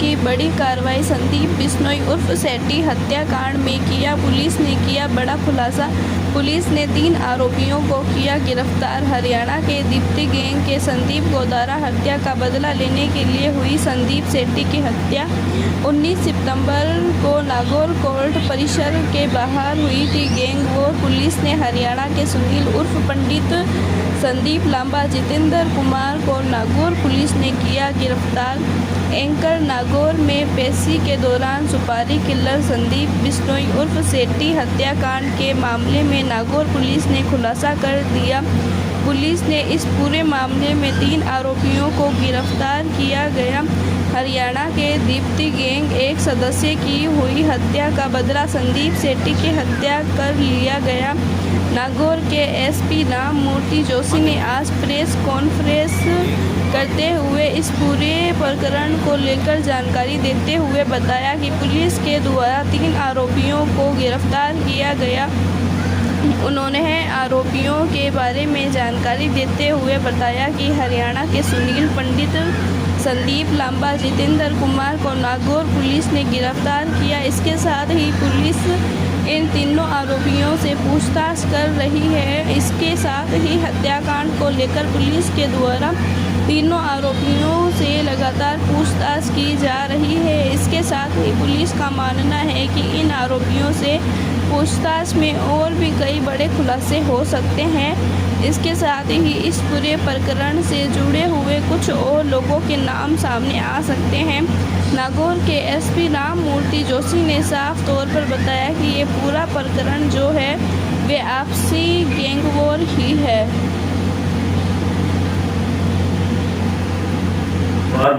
की बड़ी कार्रवाई संदीप बिश्नोई उर्फ सेट्टी हत्याकांड में किया। पुलिस ने किया बड़ा खुलासा। पुलिस ने 3 आरोपियों को किया गिरफ्तार। हरियाणा के दीप्ति गैंग के संदीप गोदारा हत्या का बदला लेने के लिए हुई संदीप सेट्टी की हत्या 19 सितंबर को नागौर कोर्ट परिसर के बाहर हुई थी। गैंग वॉर पुलिस ने हरियाणा के सुनील उर्फ पंडित, संदीप लांबा, जितेंद्र कुमार को नागौर पुलिस ने किया गिरफ्तार। एंकर नागौर में पेशी के दौरान सुपारी किलर संदीप बिश्नोई उर्फ सेट्टी हत्याकांड के मामले में नागौर पुलिस ने खुलासा कर दिया। पुलिस ने इस पूरे मामले में 3 आरोपियों को गिरफ्तार किया गया। हरियाणा के दीप्ति गैंग एक सदस्य की हुई हत्या का बदला संदीप सेट्टी की हत्या कर लिया गया। नागौर के एसपी राम मूर्ति जोशी ने आज प्रेस कॉन्फ्रेंस करते हुए इस पूरे प्रकरण को लेकर जानकारी देते हुए बताया कि पुलिस के द्वारा 3 आरोपियों को गिरफ्तार किया गया। उन्होंने आरोपियों के बारे में जानकारी देते हुए बताया कि हरियाणा के सुनील पंडित, संदीप लांबा, जितेंद्र कुमार को नागौर पुलिस ने गिरफ्तार किया। इसके साथ ही पुलिस इन तीनों आरोपियों से पूछताछ कर रही है। इसके साथ ही हत्याकांड को लेकर पुलिस के द्वारा तीनों आरोपियों से लगातार पूछताछ की जा रही है। इसके साथ ही पुलिस का मानना है कि इन आरोपियों से पूछताछ में और भी कई बड़े खुलासे हो सकते हैं। इसके साथ ही इस पूरे प्रकरण से जुड़े हुए कुछ और लोगों के नाम सामने आ सकते हैं। नागौर के एसपी राम मूर्ति जोशी ने साफ तौर पर बताया कि ये पूरा प्रकरण जो है वे आपसी गैंग वॉर ही है। और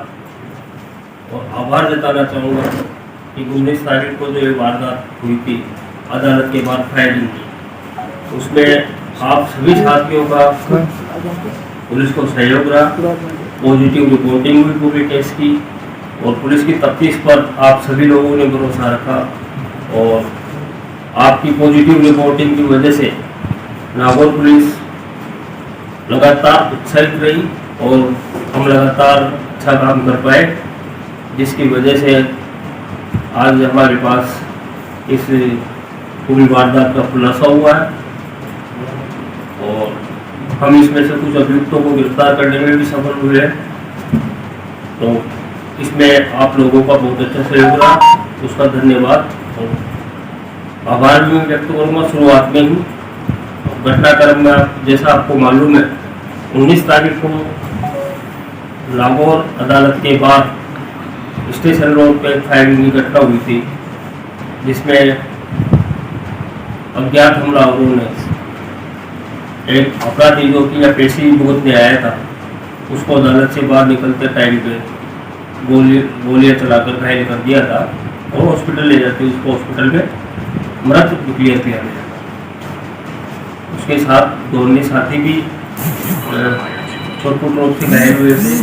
आभार जताना चाहूँगा कि 19 तारीख को जो ये वारदात हुई थी अदालत के बाद फायरिंग की, उसमें आप सभी साथियों का पुलिस को सहयोग रहा। पॉजिटिव रिपोर्टिंग हुई पूरे केस की और पुलिस की तफ्तीश पर आप सभी लोगों ने भरोसा रखा और आपकी पॉजिटिव रिपोर्टिंग की वजह से नागौर पुलिस लगातार उत्साहित रही और हम लगातार अच्छा काम कर पाए, जिसकी वजह से आज हमारे पास इस पूरी वारदात का खुलासा हुआ है और हम इसमें से कुछ अभियुक्तों को गिरफ्तार करने में भी सफल हुए हैं। तो इसमें आप लोगों का बहुत अच्छा सहयोग रहा, उसका धन्यवाद और आभार भी व्यक्त करूँगा। शुरुआत में ही घटनाक्रम में जैसा आपको मालूम है 19 तारीख को नागौर अदालत के बाद स्टेशन रोड पर फायरिंग की घटना हुई थी, जिसमें अज्ञात हमलावरों ने एक अपराधी जो कि या पेशी भुगतने आया था उसको अदालत से बाहर निकलते टाइम पे गोलियां चलाकर घायल कर दिया था और हॉस्पिटल ले जाते उसको हॉस्पिटल में मृत डिक्लेयर किया गया। उसके साथ 2 अन्य साथी भी छोटे रूप से घायल हुए थे।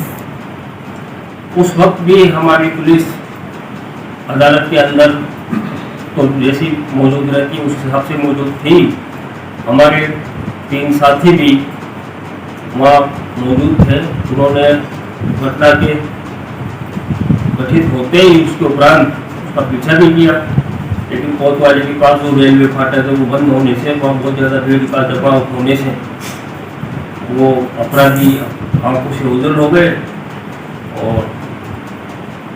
उस वक्त भी हमारी पुलिस अदालत के अंदर तो जैसी मौजूद रहती उस हिसाब से मौजूद थी। हमारे 3 साथी भी वहाँ मौजूद थे। उन्होंने घटना के घटित होते ही उसके उपरांत उसका पीछा भी किया, लेकिन कोतवाली के पास जो रेलवे फाटक है वो बंद होने से, वहाँ बहुत ज़्यादा भीड़ का दबाव होने से वो अपराधी आंखों से ओझल हो गए और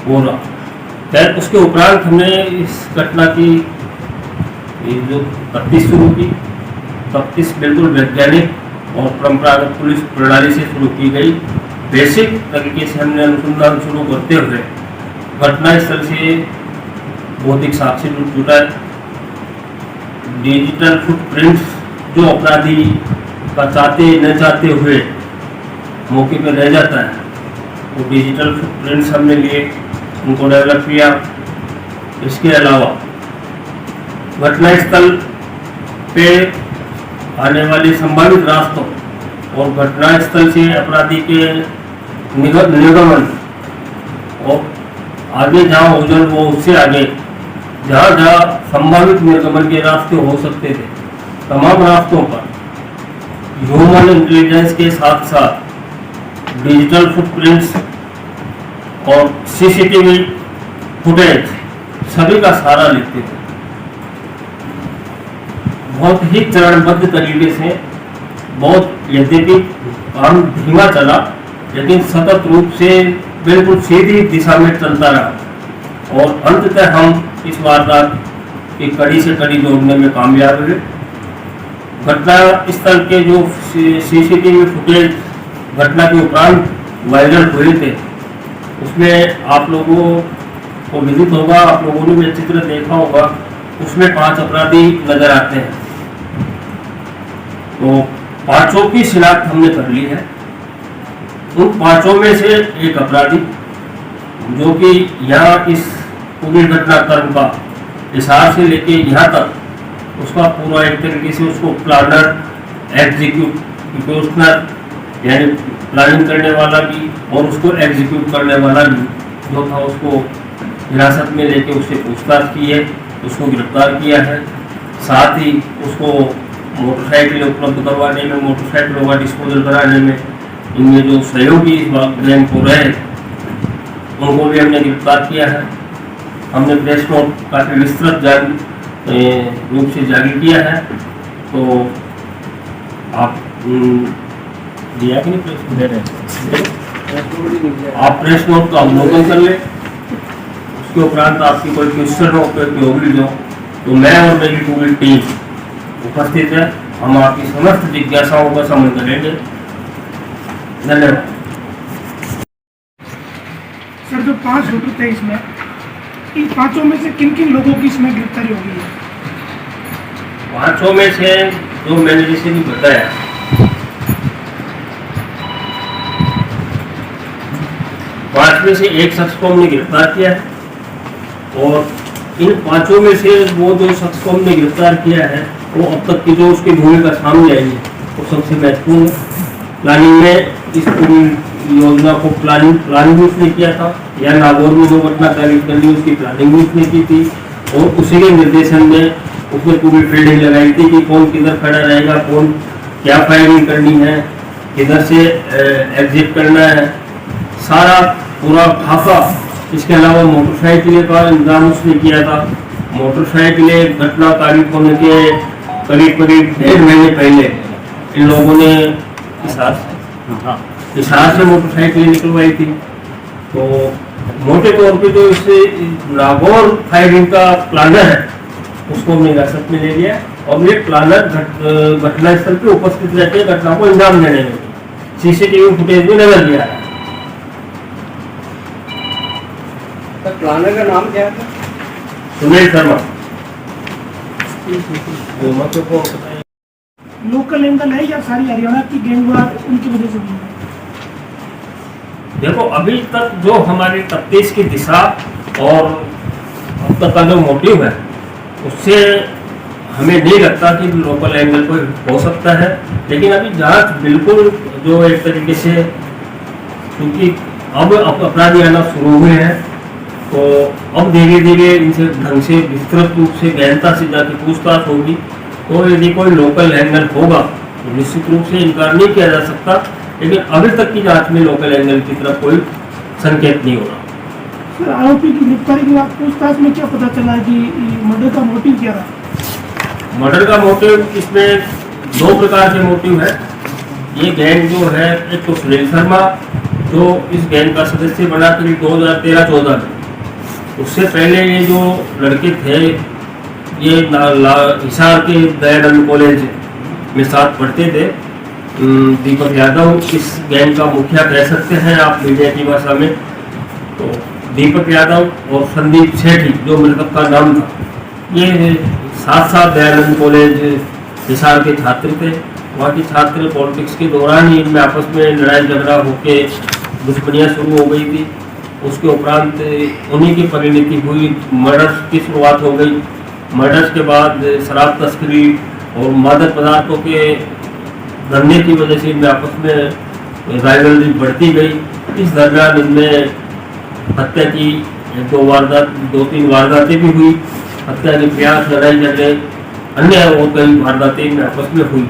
वो खैर उसके उपरांत हमने इस घटना की जो तफ्तीश शुरू की। तफ्तीश बिल्कुल वैज्ञानिक और परंपरागत पुलिस प्रणाली से शुरू की गई। बेसिक तरीके से हमने अनुसंधान शुरू करते हुए घटनास्थल से भौतिक साक्ष्य जुटा, डिजिटल फुटप्रिंट्स जो अपराधी का चाहते न चाहते हुए मौके पर रह जाता है, वो डिजिटल फुटप्रिंट्स हमने लिए, उनको डेवलप किया। इसके अलावा घटनास्थल पे आने वाले संभावित रास्तों और घटनास्थल से अपराधी के निर्गमन और आगे जहाँ ओझल वो उससे आगे जहाँ जहाँ संभावित निर्गमन के रास्ते हो सकते थे, तमाम रास्तों पर ह्यूमन इंटेलिजेंस के साथ साथ डिजिटल फुटप्रिंट्स और सीसीटीवी फुटेज सभी का सहारा लेते थे। बहुत ही चरणबद्ध तरीके से, बहुत यद्यपि काम धीमा चला लेकिन सतत रूप से बिल्कुल सीधी दिशा में चलता रहा और अंततः हम इस वारदात की कड़ी से कड़ी जोड़ने में कामयाब हुए। घटना स्थल के जो सीसीटीवी फुटेज घटना के उपरांत वायरल हुए थे उसमें आप लोगों को विदित होगा, आप लोगों ने भी चित्र देखा होगा, उसमें 5 अपराधी नजर आते हैं। तो 5 की शिनाख्त हमने कर ली है। उन 5 में से एक अपराधी जो कि यहाँ इस पूरी घटनाक्रम का हिसार से लेके यहाँ तक उसका पूरा एक तरीके से उसको प्लानर, एग्जीक्यूशनर यानी प्लानिंग करने वाला भी और उसको एग्जीक्यूट करने वाला भी जो था, उसको हिरासत में लेके उससे पूछताछ की है, उसको गिरफ्तार किया है। साथ ही उसको मोटरसाइकिल उपलब्ध करवाने में, मोटरसाइकिलों का डिस्पोजल कराने में इनमें जो सहयोगी इस गैंग को रहे उनको भी हमने गिरफ्तार किया है। हमने प्रेस नोट काफ़ी विस्तृत रूप से जारी किया है। तो आप दिया कि नहीं प्रेस? आप प्रेस नोट का अवलोकन कर ले, उसके उपरांत आपकी कोई क्वेश्चन हो, कोई होगी जो, तो मैं और मेरी पूरी टीम उपस्थित है। हम आपकी समस्त जिज्ञासाओं का समन करेंगे। धन्यवाद। सर, जो 5 लोग थे इसमें, इन 5 में से किन किन लोगों की इसमें गिरफ्तारी हो गई है? 5 में से जो मैंने जैसे भी बताया, 5 में से एक शख्स को हमने गिरफ्तार किया है और इन 5 में से वो जो शख्स को हमने गिरफ्तार किया है वो अब तक की जो उसकी भूमिका सामने आई है वो सबसे महत्वपूर्ण है। प्लानिंग में इस पूरी योजना को प्लानिंग भी उसने किया था, या नागौर में जो घटना तारीफ कर ली उसकी प्लानिंग भी उसने की थी और उसी के निर्देशन में उसने पूरी फील्डिंग लगाई थी कि कौन किधर खड़ा रहेगा, कौन क्या फायरिंग करनी है, किधर से एग्जिट करना है, सारा पूरा खाका। इसके अलावा मोटरसाइकिलें का इंतजाम उसने किया था। मोटरसाइकिलें घटना तारीफ होने के करीब 1.5 महीने पहले इन लोगों ने हिसार से मोटरसाइकिलें निकलवाई थी। तो मोटे तौर पे जो इससे नागौर फायरिंग का प्लानर है उसको हमने हिरासत में ले लिया और ये प्लानर घटना स्थल पे उपस्थित रहते घटना को अंजाम देने में सीसीटीवी फुटेज भी नजर दिया है। प्लानर का नाम क्या है? सुनील शर्मा। लोकल एंगल है या सारी हरियाणा की गैंगवार उनकी वजह से हुई है? देखो, अभी तक जो हमारी तफ्तीश की दिशा और अब तक का जो मोटिव है उससे हमें नहीं लगता कि लोकल एंगल कोई हो सकता है। लेकिन अभी जांच बिल्कुल जो एक तरीके से, क्योंकि अब अपराधी आना शुरू हुए हैं तो अब धीरे धीरे इनसे ढंग से विस्तृत रूप से गहनता से जाके पूछताछ होगी। तो यदि कोई लोकल एंगल होगा तो निश्चित रूप से इनकार नहीं किया जा सकता, लेकिन अभी तक की जांच में लोकल एंगल की तरफ कोई संकेत नहीं हो रहा। सर, आरोपी की गिरफ्तारी के बाद पूछताछ में क्या पता चला कि मर्डर का मोटिव क्या रहा? मर्डर का मोटिव, इसमें 2 प्रकार के मोटिव है। ये गैंग जो है, एक तो सुनील शर्मा जो इस गैंग का सदस्य बना करीब 2013-14 में, उससे पहले ये जो लड़के थे ये हिसार के दयानंद कॉलेज में साथ पढ़ते थे। दीपक यादव इस गैंग का मुखिया कह सकते हैं आप मीडिया की भाषा में। तो दीपक यादव और संदीप सेठी जो मृतक का नाम था, ये साथ दयानंद कॉलेज हिसार के छात्र थे। वहाँ के छात्र पॉलिटिक्स के दौरान ही इनमें आपस में लड़ाई झगड़ा होके दुश्मनियाँ शुरू हो गई थी। उसके उपरांत उन्हीं की परिणति हुई, मर्डर्स की शुरुआत हो गई। मर्डर्स के बाद शराब तस्करी और मादक पदार्थों के धंधे की वजह से इनमें आपस में राइवलरी बढ़ती गई। इस दरमियान इनमें हत्या की 2-3 वारदातें भी हुई। हत्या के प्रयास, लड़ाई झगड़े, अन्य और कई वारदातें इनमें आपस में हुई।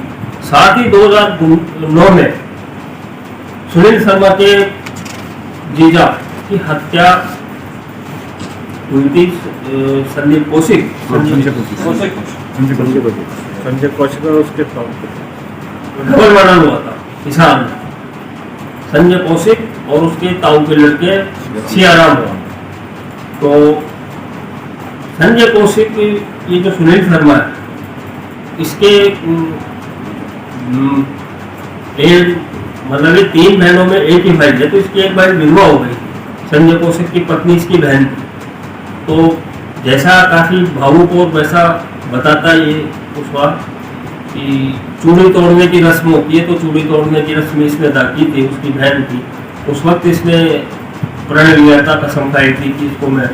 साथ ही 2009 में सुनील शर्मा के जीजा की हत्या हुई थी संदीप कौशिक संजय कौशिक और उसके डबल मर्डर हुआ था किसान संजय कौशिक और उसके ताऊ के लड़के सियाराम हुआ। तो संजय कौशिक ये जो सुनील शर्मा है इसके मतलब ये 3 बहनों में एक ही भाई है, तो इसकी एक बहन विधवा हो गई। संजय कौशिक की पत्नी इसकी बहन थी। तो जैसा काफी भावुक और वैसा बताता ये उस वक्त कि चूड़ी तोड़ने की रस्म होती है, तो चूड़ी तोड़ने की रस्म इसने अदा की थी, उसकी बहन थी। उस वक्त इसने प्रण लिया था, कसम खाई थी कि इसको मैं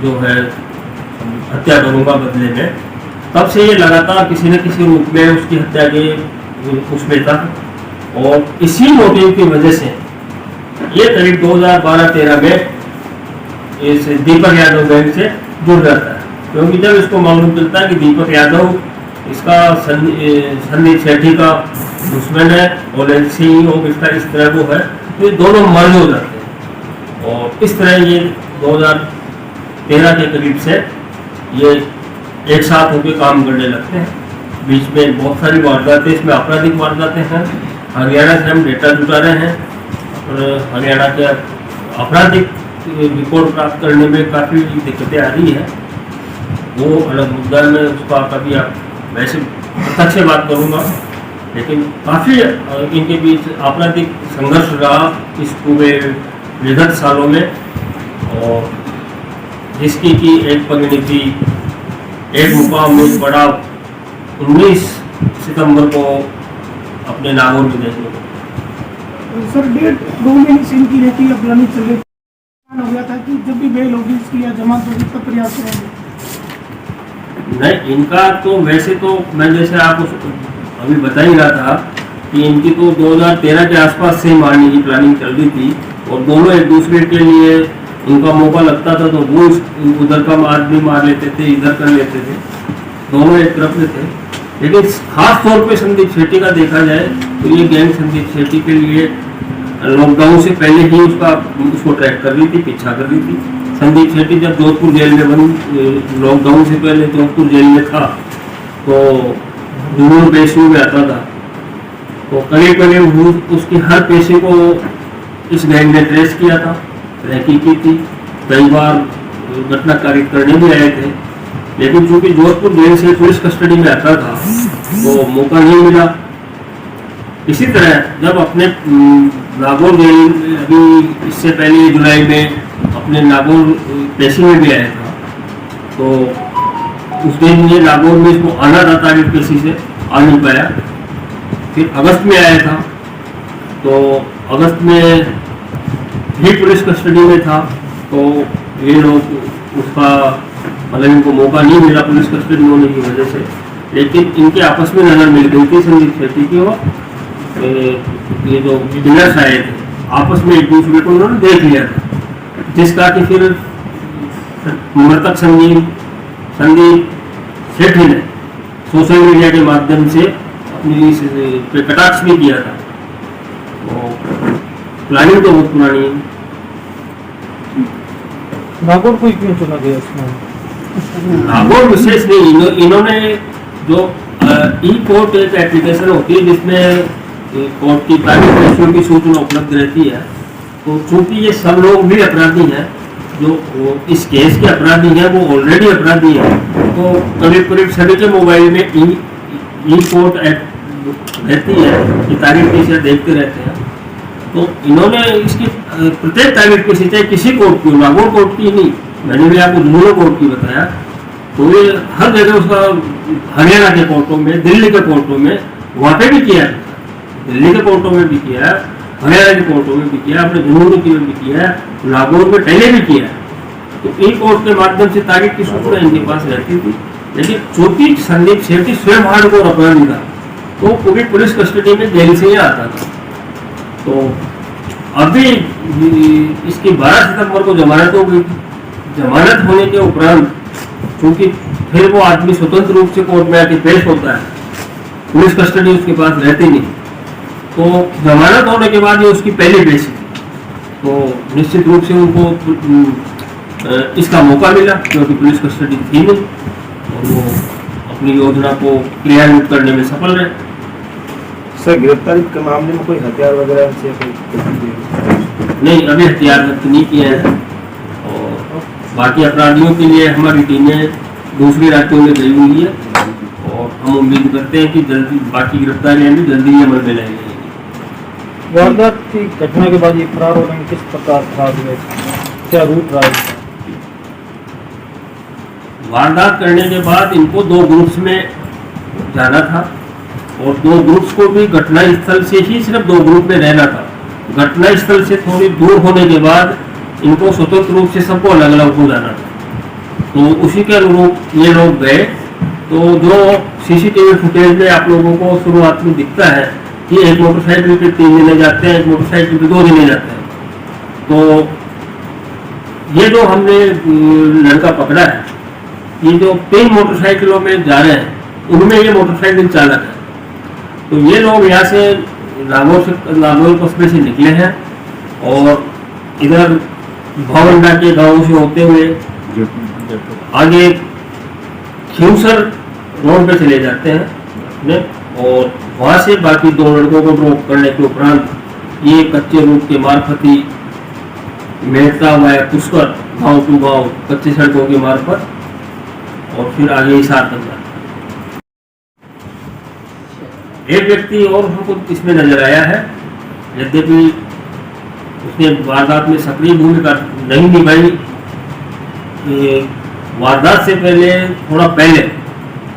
जो है हत्या करूंगा बदले में। तब से ये लगातार किसी न किसी रूप में उसकी हत्या के उसमें था और इसी मोटिव की वजह से ये करीब 2012-13 में इस दीपक यादव गैंग से जुड़ जाता है, क्योंकि जब इसको मालूम चलता है कि दीपक यादव इसका संदीप सेठी का दुश्मन है और CEO इसका इस तरह को है, तो ये दोनों मर्ज हो जाते हैं। और इस तरह ये 2013 के करीब से ये एक साथ होकर काम करने लगते हैं। बीच में बहुत सारी वारदातें, इसमें आपराधिक वारदातें हैं। हरियाणा से हम डेटा जुटा रहे हैं और हरियाणा के आपराधिक रिपोर्ट प्राप्त करने में काफ़ी दिक्कतें आ रही है। वो अलग मुद्दा में उसका कभी आप वैसे प्रत्यक्ष से बात करूँगा, लेकिन काफ़ी इनके बीच आपराधिक संघर्ष रहा इस पूरे विगत सालों में, और जिसकी की एक परिणति एक मुकाम में बड़ा 19 सितंबर को अपने नागौर में देखने को। सर डेट 2 महीने से इनकी रहती है, प्लानिंग चल रही हो गया था कि जब भी बेल होगी इसकी या जमानत होगी तब प्रयास करेंगे। नहीं, इनका तो वैसे तो मैं जैसे आपको अभी बता ही रहा था कि इनकी तो 2013 के आसपास से मारने की प्लानिंग चल रही थी और दोनों एक दूसरे के लिए उनका मौका लगता था तो वो उधर का आदमी मार लेते थे, इधर कर लेते थे, दोनों एक तरफ में थे। लेकिन खास तौर पे संदीप सेठी का देखा जाए तो ये गैंग संदीप सेठी के लिए लॉकडाउन से पहले ही उसको ट्रैक कर रही थी, पीछा कर रही थी। संदीप सेठी जब जोधपुर जेल में लॉकडाउन से पहले जोधपुर जेल में था तो जरूर पेशियों में आता था, तो करीब करीब उसकी हर पेशे को इस गैंग ने ट्रेस किया था, तहकीक की थी, कई बार घटना कारित करने भी आए थे। लेकिन चूंकि जोधपुर जेल से पुलिस कस्टडी में आता था तो मौका नहीं मिला। इसी तरह जब अपने नागौर जेल अभी इससे पहले जुलाई में अपने नागौर पेशी में भी आया था, तो उस दिन ये नागौर में इसको आना था, तारीख पेशी से आ नहीं पाया। फिर अगस्त में आया था, तो अगस्त में भी पुलिस कस्टडी में था, तो ये लोग उसका मतलब इनको मौका नहीं मिला पुलिस कस्टडी होने की वजह से। लेकिन इनके आपस में नजर मिल गई थी संदीप सेठी की, और ये जो विजिलेंस आए थे आपस में एक दूसरे को उन्होंने देख लिया था, जिसका कि फिर मृतक संदीप सेठी ने सोशल मीडिया के माध्यम से अपनी इस पे कटाक्ष भी किया था। तो प्लानिंग तो बहुत पुरानी है। नागौर को क्यों चुना गया इसमें? नागौर विशेष नहीं, इन्होंने जो ई कोर्ट एक एप्लीकेशन होती है जिसमें कोर्ट की प्राइवेट पेशियों की सूचना उपलब्ध रहती है, तो चूंकि ये सब लोग भी अपराधी हैं, जो इस केस के अपराधी हैं वो ऑलरेडी अपराधी हैं, तो करीब करीब सभी के मोबाइल में ई कोर्ट ऐप रहती है कि तारीख पेशियाँ देखते रहते हैं। तो इन्होंने इसकी प्रत्येक तारीख पेशी चाहे किसी कोर्ट की, नागौर कोर्ट की नहीं, मैंने भी आपको दोनों कोर्ट की बताया, तो ये हर जगह उसका हरियाणा के कोर्टों में, दिल्ली के कोर्टों में, वहाँ पे भी किया है, दिल्ली के कोर्टों में भी किया है, हरियाणा के कोर्टों में भी किया है, अपने जम्मू में भी किया है, नागौर में पहले भी किया है। तो ई कोर्ट के माध्यम से तारीख की सूचना इनके पास रहती थी। लेकिन चूंकि संदीप सेठी स्वयं हार्डकोर अपराधी था, तो पूरी पुलिस कस्टडी में जेल से ही आता था। तो अभी इसकी 12 सितंबर को जमानत हो गई थी। जमानत होने के उपरांत क्योंकि फिर वो आदमी स्वतंत्र रूप से कोर्ट में आके पेश होता है, पुलिस कस्टडी उसके पास रहती नहीं, तो जमानत होने के बाद ये उसकी पहली पेशी थी, तो निश्चित रूप से उनको इसका मौका मिला क्योंकि पुलिस कस्टडी थी नहीं और वो अपनी योजना को क्रियान्वित करने में सफल रहे। सर गिरफ्तारी के मामले में कोई हथियार वगैरह से कोई नहीं, अभी हथियार जब्त नहीं किए हैं और बाकी अपराधियों के लिए हमारी टीमें दूसरी राज्यों में गई हुई है और हम उम्मीद करते हैं कि जल्दी बाकी गिरफ्तारियां भी जल्दी ही अमल में लाई जाएंगी। वारदात की घटना के बाद ये फरार हो गए, किस प्रकार फरार हुए, क्या रूट रहा है? वारदात करने के बाद इनको 2 ग्रुप्स में जाना था और 2 ग्रुप्स को भी घटना स्थल से ही सिर्फ 2 ग्रुप में रहना था। घटना स्थल से थोड़ी दूर होने के बाद इनको स्वतंत्र रूप से सबको अलग अलग हो जाना था। तो उसी के अनुरूप ये लोग गए। तो जो सीसीटीवी फुटेज में आप लोगों को शुरुआत में दिखता है कि एक मोटरसाइकिल पे 3 जने जाते हैं, एक मोटरसाइकिल पे 2 जने जाते हैं। तो ये जो हमने लड़का पकड़ा है, ये जो 3 मोटरसाइकिलों में जा रहे हैं उनमें ये मोटरसाइकिल चालक है। तो ये लोग यहाँ से नागौर कस्बे से निकले हैं और इधर भवंडा के गांव से होते हुए आगे खियूसर रोड पे चले जाते हैं और वहाँ से बाकी 2 लड़कों को ड्रॉप करने के उपरांत ये कच्चे रूट के मार्फत ही मेहता हुआ पुष्कर गाँव टू गाँव कच्ची सड़कों के मार्फत और फिर आगे हिसार करना। एक व्यक्ति और हमको इसमें नजर आया है, यद्यपि उसने वारदात में सक्रिय भूमिका नहीं निभाई। वारदात से पहले थोड़ा पहले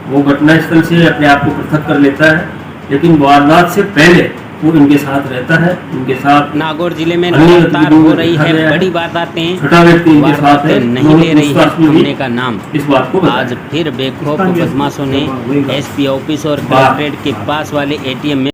वो घटनास्थल से अपने आप को पृथक कर लेता है, लेकिन वारदात से पहले वो इनके साथ रहता है। इनके साथ नागौर जिले में लगातार हो रही है बड़ी वारदातें, छठा व्यक्ति इनके साथ है, नहीं ले रही है थमने का नाम। इस बात को आज फिर बेखौफ बदमाशों ने एसपी ऑफिस और कलेक्ट्रेट के पास वाले एटीएम में